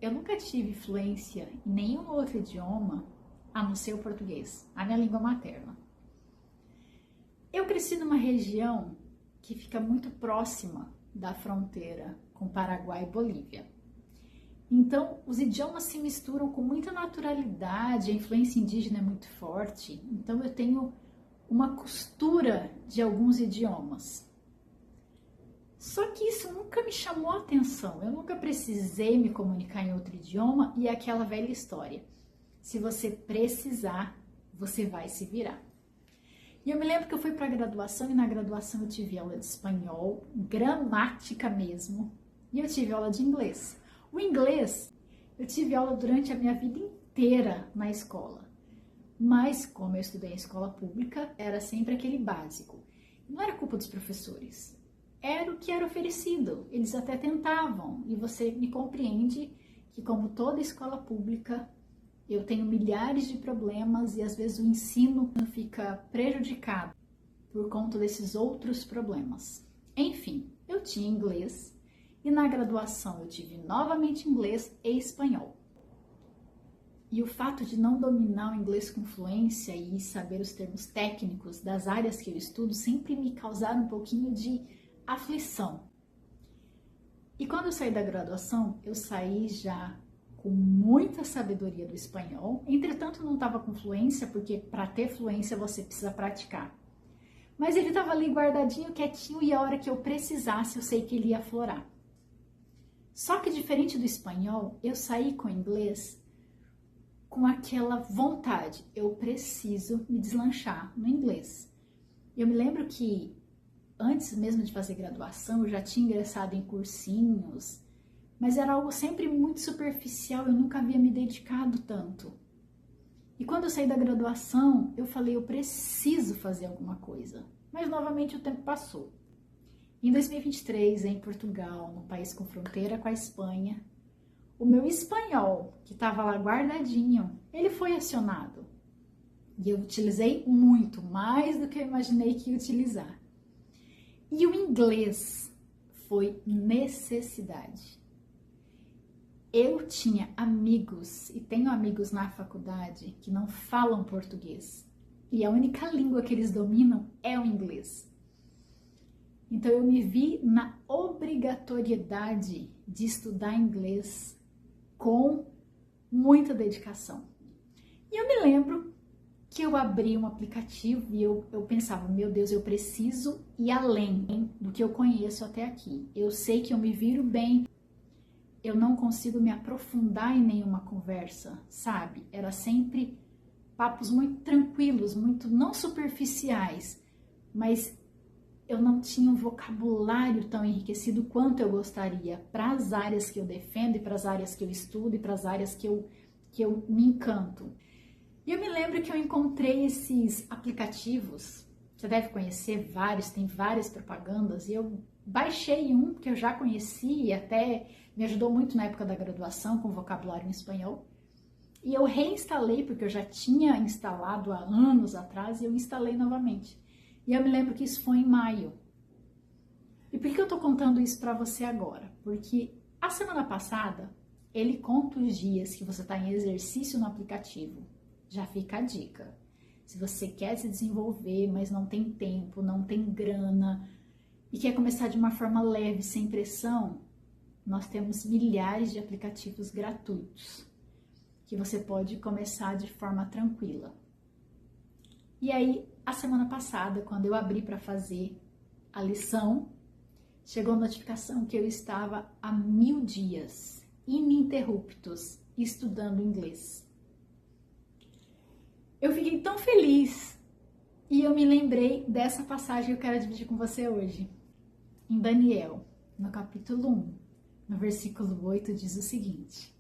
Eu nunca tive fluência em nenhum outro idioma a não ser o português, a minha língua materna. Eu cresci numa região que fica muito próxima da fronteira com Paraguai e Bolívia. Então, os idiomas se misturam com muita naturalidade, a influência indígena é muito forte, então eu tenho uma costura de alguns idiomas. Só que isso nunca me chamou a atenção, eu nunca precisei me comunicar em outro idioma e é aquela velha história. Se você precisar, você vai se virar. E eu me lembro que eu fui para a graduação e na graduação eu tive aula de espanhol, gramática mesmo, e eu tive aula de inglês. O inglês eu tive aula durante a minha vida inteira na escola, mas como eu estudei em escola pública, era sempre aquele básico. Não era culpa dos professores, era o que era oferecido, eles até tentavam, e você me compreende que como toda escola pública, eu tenho milhares de problemas e às vezes o ensino fica prejudicado por conta desses outros problemas. Enfim, eu tinha inglês e na graduação eu tive novamente inglês e espanhol. E o fato de não dominar o inglês com fluência e saber os termos técnicos das áreas que eu estudo sempre me causaram um pouquinho de aflição. E quando eu saí da graduação, eu saí já com muita sabedoria do espanhol, entretanto não estava com fluência, porque para ter fluência você precisa praticar. Mas ele estava ali guardadinho, quietinho, e a hora que eu precisasse, eu sei que ele ia aflorar. Só que diferente do espanhol, eu saí com o inglês com aquela vontade, eu preciso me deslanchar no inglês. Eu me lembro que antes mesmo de fazer graduação, eu já tinha ingressado em cursinhos, mas era algo sempre muito superficial, eu nunca havia me dedicado tanto. E quando eu saí da graduação, eu falei, eu preciso fazer alguma coisa. Mas novamente o tempo passou. Em 2023, em Portugal, no país com fronteira com a Espanha, o meu espanhol, que estava lá guardadinho, ele foi acionado. E eu utilizei muito, mais do que eu imaginei que ia utilizar. E o inglês foi necessidade. Eu tinha amigos, e tenho amigos na faculdade, que não falam português. E a única língua que eles dominam é o inglês. Então eu me vi na obrigatoriedade de estudar inglês com muita dedicação. E eu me lembro que eu abri um aplicativo e eu pensava, meu Deus, eu preciso ir além do que eu conheço até aqui. Eu sei que eu me viro bem, eu não consigo me aprofundar em nenhuma conversa, sabe? Era sempre papos muito tranquilos, muito não superficiais, mas eu não tinha um vocabulário tão enriquecido quanto eu gostaria para as áreas que eu defendo e para as áreas que eu estudo e para as áreas que eu me encanto. E eu me lembro que eu encontrei esses aplicativos, você deve conhecer vários, tem várias propagandas, e eu baixei um que eu já conhecia e até me ajudou muito na época da graduação com vocabulário em espanhol. E eu reinstalei, porque eu já tinha instalado há anos atrás, e eu instalei novamente. E eu me lembro que isso foi em maio. E por que eu tô contando isso para você agora? Porque a semana passada, ele conta os dias que você está em exercício no aplicativo. Já fica a dica. Se você quer se desenvolver, mas não tem tempo, não tem grana e quer começar de uma forma leve, sem pressão, nós temos milhares de aplicativos gratuitos que você pode começar de forma tranquila. E aí, a semana passada, quando eu abri para fazer a lição, chegou a notificação que eu estava há 1000 dias ininterruptos estudando inglês. Eu fiquei tão feliz e eu me lembrei dessa passagem que eu quero dividir com você hoje. Em Daniel, no capítulo 1, no versículo 8, diz o seguinte: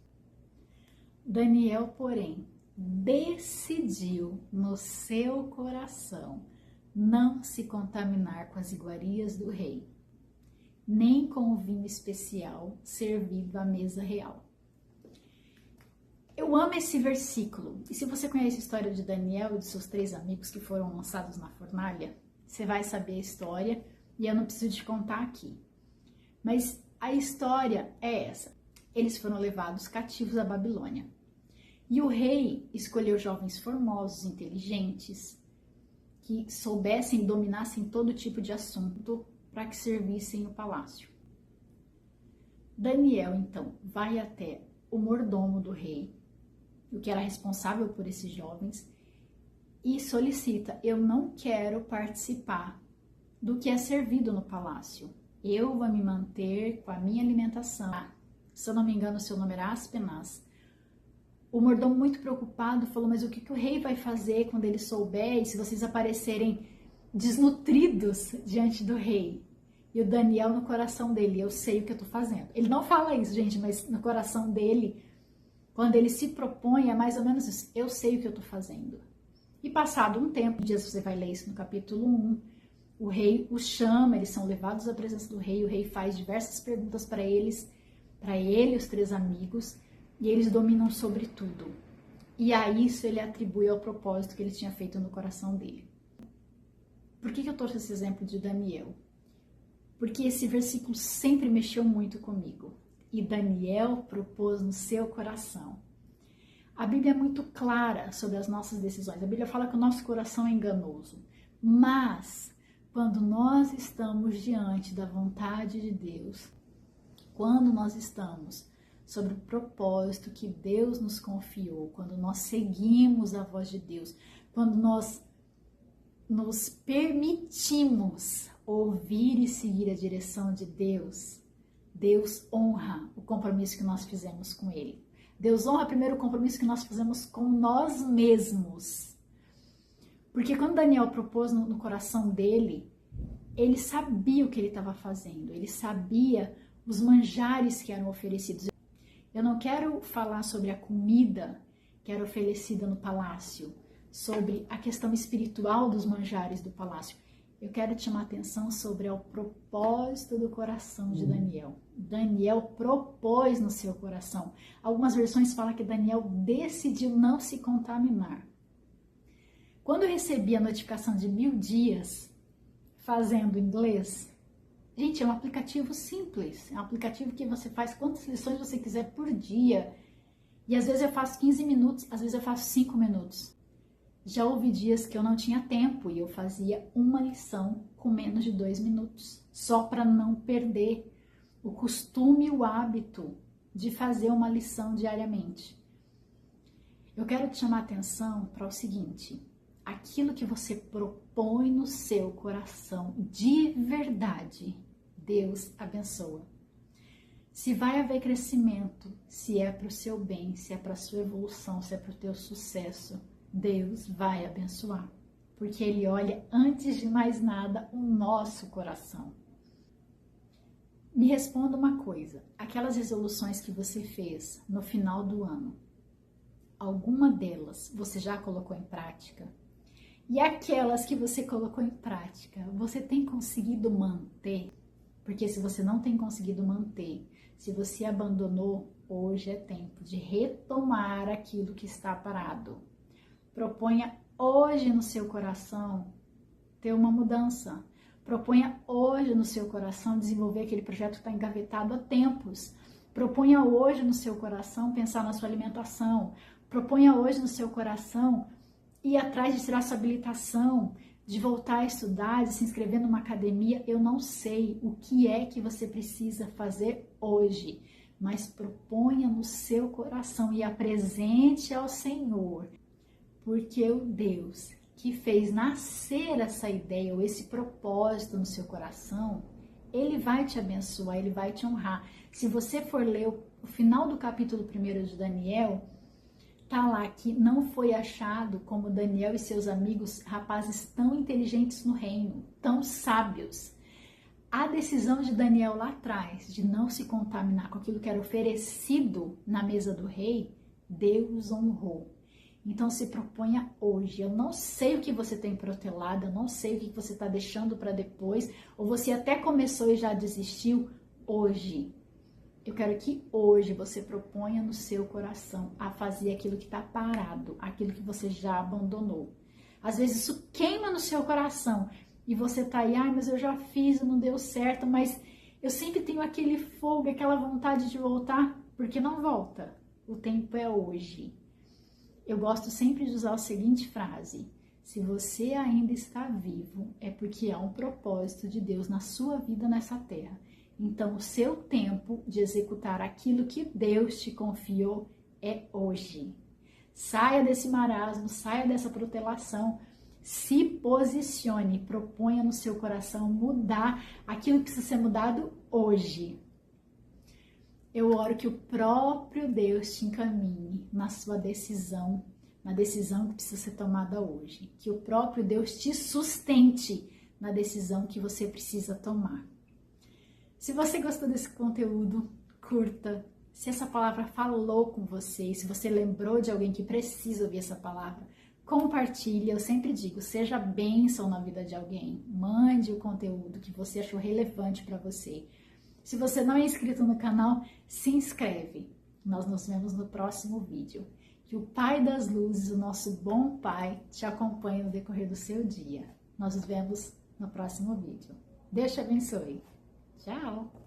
Daniel, porém, decidiu no seu coração não se contaminar com as iguarias do rei, nem com o vinho especial servido à mesa real. Eu amo esse versículo. E se você conhece a história de Daniel e de seus 3 amigos que foram lançados na fornalha, você vai saber a história e eu não preciso te contar aqui. Mas a história é essa. eles foram levados cativos à Babilônia. E o rei escolheu jovens formosos, inteligentes, que soubessem e dominassem todo tipo de assunto para que servissem o palácio. Daniel, então, vai até o mordomo do rei, o que era responsável por esses jovens, e solicita: eu não quero participar do que é servido no palácio. Eu vou me manter com a minha alimentação. Se eu não me engano, seu nome era Aspenaz. O mordomo, muito preocupado, falou: mas o que o rei vai fazer quando ele souber, e se vocês aparecerem desnutridos diante do rei? E o Daniel, no coração dele: eu sei o que eu tô fazendo. Ele não fala isso, gente, mas no coração dele, quando ele se propõe, é mais ou menos isso: eu sei o que eu tô fazendo. E passado um tempo, dias, você vai ler isso no capítulo 1, o rei os chama, eles são levados à presença do rei, o rei faz diversas perguntas para ele e os 3 amigos, e eles dominam sobre tudo. E a isso ele atribui ao propósito que ele tinha feito no coração dele. Por que eu trouxe esse exemplo de Daniel? Porque esse versículo sempre mexeu muito comigo. E Daniel propôs no seu coração. A Bíblia é muito clara sobre as nossas decisões. A Bíblia fala que o nosso coração é enganoso. Mas, quando nós estamos diante da vontade de Deus, quando nós estamos sobre o propósito que Deus nos confiou, quando nós seguimos a voz de Deus, quando nós nos permitimos ouvir e seguir a direção de Deus, Deus honra o compromisso que nós fizemos com Ele. Deus honra primeiro o compromisso que nós fizemos com nós mesmos. Porque quando Daniel propôs no coração dele, ele sabia o que ele estava fazendo, ele sabia os manjares que eram oferecidos. Eu não quero falar sobre a comida que era oferecida no palácio, sobre a questão espiritual dos manjares do palácio. Eu quero te chamar a atenção sobre o propósito do coração de Daniel. Daniel propôs no seu coração. Algumas versões falam que Daniel decidiu não se contaminar. Quando eu recebi a notificação de 1000 dias fazendo inglês, gente, é um aplicativo simples. É um aplicativo que você faz quantas lições você quiser por dia. E às vezes eu faço 15 minutos, às vezes eu faço 5 minutos. Já houve dias que eu não tinha tempo e eu fazia uma lição com menos de 2 minutos, só para não perder o costume e o hábito de fazer uma lição diariamente. Eu quero te chamar a atenção para o seguinte: aquilo que você propõe no seu coração de verdade, Deus abençoa. Se vai haver crescimento, se é para o seu bem, se é para a sua evolução, se é para o teu sucesso, Deus vai abençoar, porque Ele olha, antes de mais nada, o nosso coração. Me responda uma coisa: aquelas resoluções que você fez no final do ano, alguma delas você já colocou em prática? E aquelas que você colocou em prática, você tem conseguido manter? Porque se você não tem conseguido manter, se você abandonou, hoje é tempo de retomar aquilo que está parado. Proponha hoje no seu coração ter uma mudança. Proponha hoje no seu coração desenvolver aquele projeto que está engavetado há tempos. Proponha hoje no seu coração pensar na sua alimentação. Proponha hoje no seu coração ir atrás de tirar sua habilitação, de voltar a estudar, de se inscrever numa academia. Eu não sei o que é que você precisa fazer hoje, mas proponha no seu coração e apresente ao Senhor. Porque o Deus que fez nascer essa ideia ou esse propósito no seu coração, Ele vai te abençoar, Ele vai te honrar. Se você for ler o final do capítulo 1 de Daniel, tá lá que não foi achado como Daniel e seus amigos rapazes tão inteligentes no reino, tão sábios. A decisão de Daniel lá atrás, de não se contaminar com aquilo que era oferecido na mesa do rei, Deus honrou. Então se proponha hoje. Eu não sei o que você tem protelado, eu não sei o que você está deixando para depois, ou você até começou e já desistiu. Hoje, eu quero que hoje você proponha no seu coração a fazer aquilo que está parado, aquilo que você já abandonou. Às vezes isso queima no seu coração e você tá aí: mas eu já fiz, não deu certo, mas eu sempre tenho aquele fogo, aquela vontade de voltar. porque não volta. O tempo é hoje. Eu gosto sempre de usar a seguinte frase: se você ainda está vivo, é porque há um propósito de Deus na sua vida nessa terra. Então, o seu tempo de executar aquilo que Deus te confiou é hoje. Saia desse marasmo, saia dessa protelação, se posicione, proponha no seu coração mudar aquilo que precisa ser mudado hoje. Eu oro que o próprio Deus te encaminhe na sua decisão, na decisão que precisa ser tomada hoje. Que o próprio Deus te sustente na decisão que você precisa tomar. Se você gostou desse conteúdo, curta. Se essa palavra falou com você, se você lembrou de alguém que precisa ouvir essa palavra, compartilhe. Eu sempre digo, seja bênção na vida de alguém. Mande o conteúdo que você achou relevante para você. Se você não é inscrito no canal, se inscreve. Nós nos vemos no próximo vídeo. Que o Pai das Luzes, o nosso bom Pai, te acompanhe no decorrer do seu dia. Nós nos vemos no próximo vídeo. Deus te abençoe. Tchau!